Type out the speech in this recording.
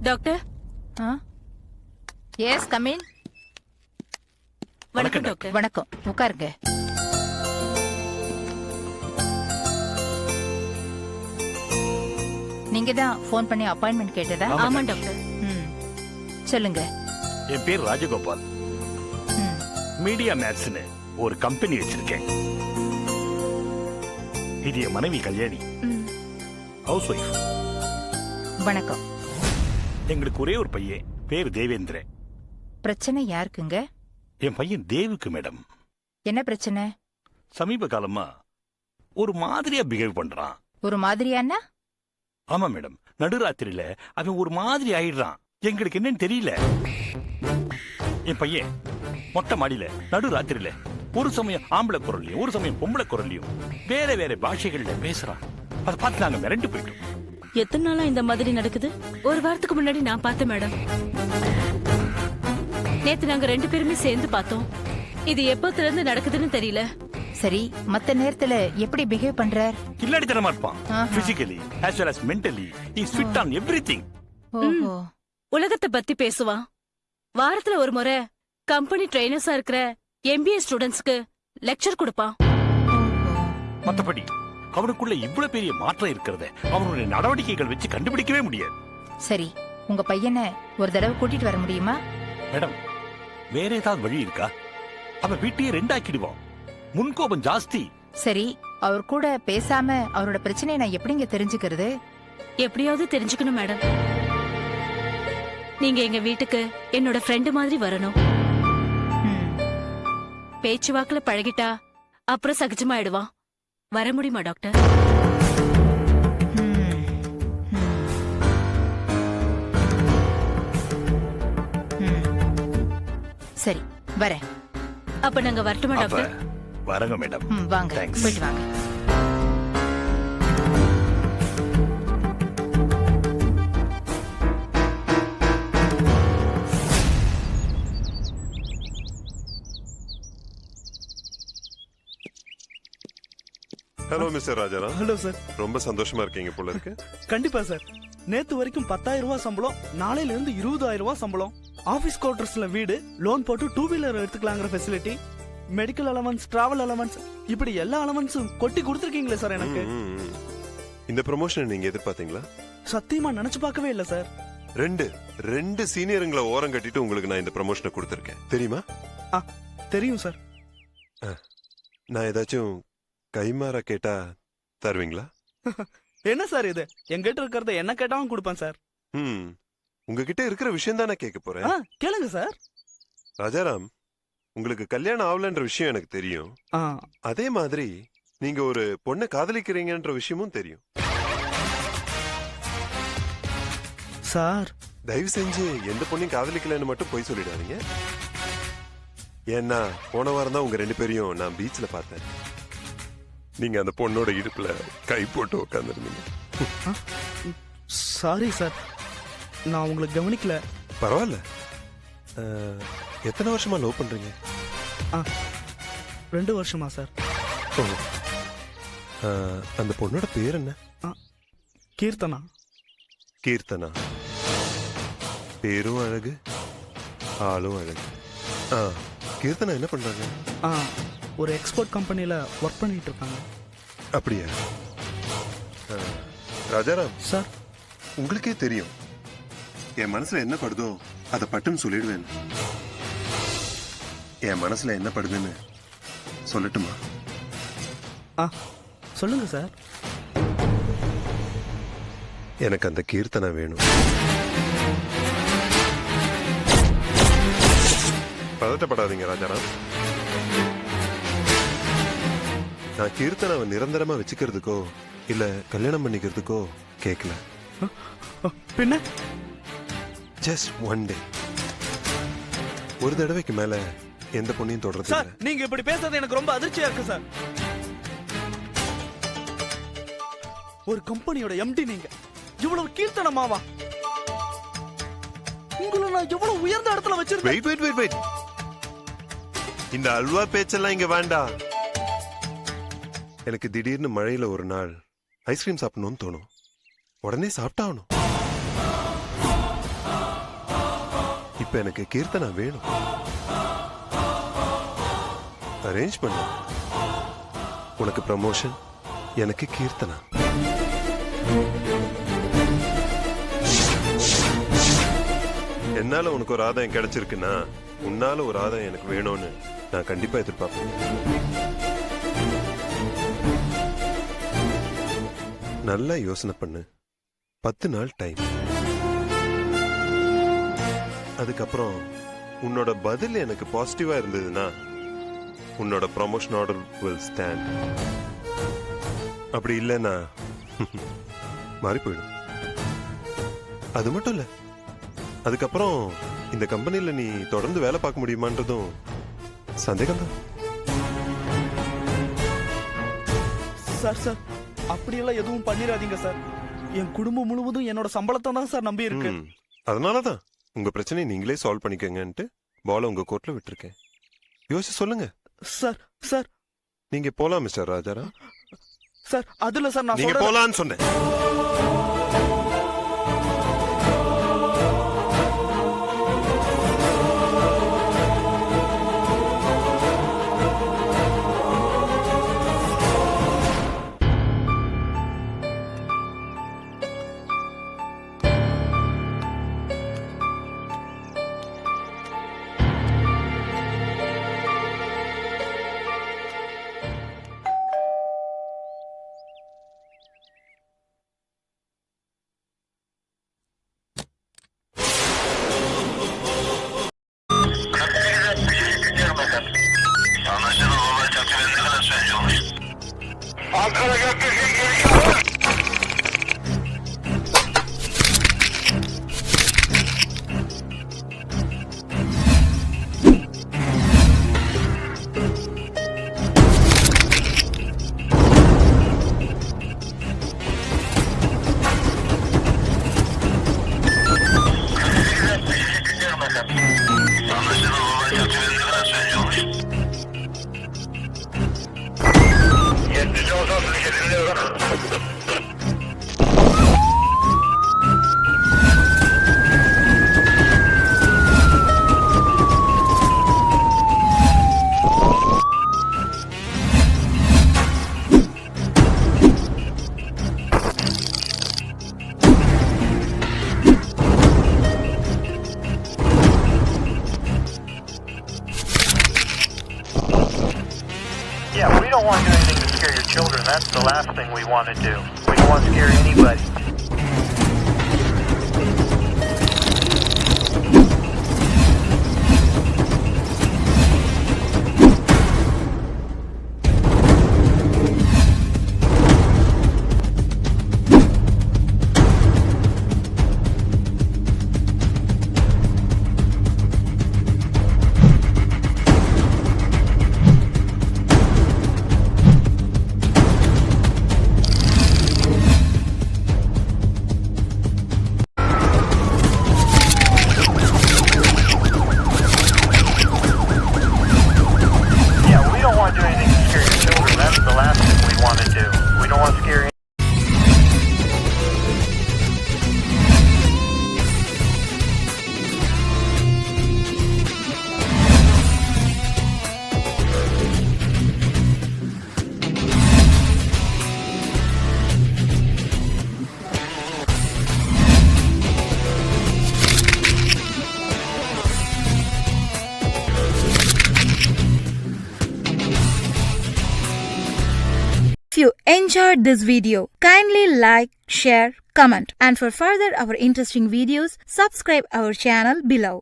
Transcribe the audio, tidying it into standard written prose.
Doctor. Yes come in. வணக்கம் doctor. வணக்கம், உட்காருங்க. நீங்க தான் போன் பண்ணி அப்பாயின்மெண்ட் கேட்டதா? ஆமா டாக்டர். சொல்லுங்க. என் பேர் ராஜகோபால். மீடியா மேட்ஸ்னு ஒரு கம்பெனி வச்சிருக்கேன். இது என் மனைவி கல்யாணி, ஹவுஸ் ஒய்ஃப். வணக்கம். எங்களுக்கு ஒரே ஒரு பையன், பேரு தேவேந்திரன். பிரச்சனை யாருக்குங்க? என் பையன் தேவுக்கு மேடம். என்ன பிரச்சனை? சமீப காலமா ஒரு மாதிரியா பிஹேவ் பண்றான். ஒரு மாதிரியானா? ஆமா மேடம், நடுராத்திரியில அவன் ஒரு மாதிரி ஆயிடுறான். எங்களுக்கு என்னன்னு தெரியல. என் பையன் மொட்டை மாடியில நடுராத்திரியில ஒரு சமயம் ஆம்பளை குரல்லையும் ஒரு சமயம் பொம்பளை குரல்லையும் வேற வேற பாஷைகள்ல பேசுறான். அதை பார்த்து நாங்க மிரண்டு போயிட்டோம். எத்தனை நாளா இந்த மாதிரி நடக்குது? ஒரு வாரத்துக்கு முன்னாடி நான் பார்த்தேன் மேடம். நேத்து நாங்க 2 பேருமே சேர்ந்து பார்த்தோம். இது எப்பத்துல இருந்து நடக்குதுன்னு தெரியல. சரி, மத்த நேரத்துல எப்படி பிஹேவ் பண்றார்? கில்லாடித்தனமா இருப்பான். Physically as well as mentally he is fit on everything. ஓஹோ. உலகத்தை பத்தி பேசுவான். வாரத்துல ஒரு முறை கம்பெனி ட்ரெயினர்ஸா இருக்கிற MBA ஸ்டூடெண்ட்ஸ்க்கு லெக்சர் கொடுப்பான். மத்தபடி அவனுக்குள்ள இவ்வளவு பெரிய மாற்றம் இருக்கிறத அவனுடைய நடவடிக்கைகள் வச்சு கண்டுபிடிக்கவே முடியாது. சரி, உங்க பையனை ஒரு தடவை கூட்டிட்டு வர முடியுமா? மேடம், வேற ஏதாவது வழி இருக்கா? அவன் வீட்டையே 2 ஆக்கிடுவான். முன்கோபம் ஜாஸ்தி. சரி, அவர் கூட பேசாம அவரோட பிரச்சனையை நான் எப்படிங்க தெரிஞ்சுக்கிறது? எப்படியாவது தெரிஞ்சுக்கணும் மேடம். நீங்க எங்க வீட்டுக்கு என்னோட ஃப்ரெண்டு மாதிரி வரணும். பேச்சுவாக்குல பழகிட்டா அப்புறம் சகஜமாயிடுவான். வர முடியுமா டாக்டர்? சரி, வரேன். அப்ப நாங்க வரட்டுமா டாக்டர்? வரங்க மேடம். வாங்க, போயிட்டு வாங்க. Hello mister Rajaram. Hello sir. ரொம்ப சந்தோஷமா இருக்கீங்க போல இருக்கு. கண்டிப்பா சார். நேத்து வரைக்கும் 10,000 ரூபாய் சம்பளம், நாளையில இருந்து 20,000 ரூபாய் சம்பளம், ஆபீஸ் குவார்டர்ஸ்ல வீடு, லோன் போட்டு 2 வீலர் எடுத்துக்கலாங்கிற facility, medical allowance, travel allowance, இப்படி எல்லா அலவன்ஸும் கொட்டி கொடுத்துருக்கீங்களே சார் எனக்கு. இந்த ப்ரமோஷன் நீங்க எதிர்பார்த்தீங்களா? சத்தியமா நினைச்சு பார்க்கவே இல்ல சார். ரெண்டு சீனியருங்களை ஓரம் கட்டிட்டு உங்களுக்கு நான் இந்த ப்ரமோஷனை கொடுத்துருக்கேன், தெரியுமா? தெரியும் சார். நான் ஏதாச்சும் கைமாறா கேட்டா தருவீங்களா? என்ன சார் இது? என்கிட்ட இருக்கிறத என்ன கேட்டாலும் கொடுப்பேன் சார். உங்ககிட்ட இருக்கிற விஷயம் தான் நான் கேட்க போறேன். கேளுங்க சார். ராஜாராம், உங்களுக்கு கல்யாணம் ஆகலன்ற விஷயம் எனக்கு தெரியும். அதே மாதிரி நீங்க ஒரு பொண்ணை காதலிக்கிறீங்கன்ற விஷயமும் தெரியும் சார். தயவு செஞ்சு எந்த பொண்ணையும் காதலிக்கலன்னு மட்டும் போய் சொல்லிடாதீங்க. ஏன்னா போன வாரம் தான் உங்க 2 பேரையும் நான் பீச்ல பார்த்தேன். நீங்க அந்த பொண்ணோட இடுப்புல கை போட்டு உட்காந்துருந்தீங்க. சாரி சார், நான் உங்களுக்கு கவனிக்கல. பரவாயில்ல. எத்தனை வருஷமா லவ் பண்றீங்க? 2 வருஷமா சார். அந்த பொண்ணோட பேர் என்ன? கீர்த்தனா. கீர்த்தனா பேரும் அழகு, ஆளும் அழகு. கீர்த்தனா என்ன பண்றாங்க? ஒரு எக்ஸ்போர்ட் கம்பெனில ஒர்க் பண்ணிட்டு இருக்காங்க. அப்படியா? ராஜாராம் சார், உங்களுக்கே தெரியும் என் மனசுல என்ன படுதோ அதை பட்டுன்னு சொல்லிடுவேன். என் மனசுல என்ன படுதுன்னு சொல்லட்டுமா? சொல்லுங்க சார். எனக்கு அந்த கீர்த்தனை வேணும். பதட்டப்படாதீங்க ராஜாராம். நான் கீர்த்தனாவை நிரந்தரமா வச்சுக்கிறதுக்கோ இல்ல கல்யாணம் பண்ணிக்கிறதுக்கோ கேட்கல. பின்ன ஜஸ்ட் ஒன் டே, ஒரு தடவைக்கு மேல எந்த பொண்ணையும் தொடர்றது சார். நீங்க இப்படி பேசுறது எனக்கு ரொம்ப அதிர்ச்சியா இருக்கு சார். ஒரு கம்பெனியோட MD நீங்க, இவ்வளவு கீர்த்தனமாவா? உங்களை நான் எவ்வளவு உயர்ந்த இடத்துல வச்சிருக்கேன். வெயிட். இந்த அல்வா பேச்செல்லாம் இங்க வேண்டாம். எனக்கு திடீர்னு மழையில ஒரு நாள் ஐஸ்கிரீம் சாப்பிடணும்னு தோணும். உடனே சாப்பிட்டாகணும். இப்ப எனக்கு கீர்த்தனா வேணும். அரேஞ்ச் பண்ணு. உனக்கு ப்ரமோஷன், எனக்கு கீர்த்தனா. என்னால உனக்கு ஒரு ஆதாயம் கிடைச்சிருக்குன்னா உன்னால ஒரு ஆதாயம் எனக்கு வேணும்னு நான் கண்டிப்பா எதிர்பார்ப்பேன். நல்லா யோசனை பண்ணு. 10 நாள் டைம். அதுக்கப்புறம் உன்னோட பதில் எனக்கு பாசிட்டிவா இருந்ததுன்னா உன்னோட ப்ரமோஷன் ஆர்டர் will stand. அப்படி இல்லைன்னா மாறி போயிடும். அது மட்டும் இல்ல, அதுக்கப்புறம் இந்த கம்பெனில நீ தொடர்ந்து வேலை பார்க்க முடியுமான்றதும் சந்தேகம்தான். சார் சார் அப்படியெல்லாம் எதுவும் பண்ணிடாதீங்க சார். என் குடும்பம் முழுவதும் என்னோட சம்பளத்தை தான் சார் நம்பி இருக்கு. அதனாலதான் உங்க பிரச்சனையை நீங்களே சால்வ் பண்ணிக்கங்கன்ட்டு பால உங்க கோர்ட்ல விட்டுருக்கேன். யோசிச்சு சொல்லுங்க. சார் சார் நீங்க போலாம் மிஸ்டர் ராஜாராம். சார் அதுல சார் நான் நீங்க சொல்றேன். போலான்னு சொன்னேன். Yeah, we don't want to do anything to scare your children. That's the last thing we want to do. We don't want to scare anybody. If you enjoyed this video, kindly like, share, comment, and for further our interesting videos, subscribe our channel below.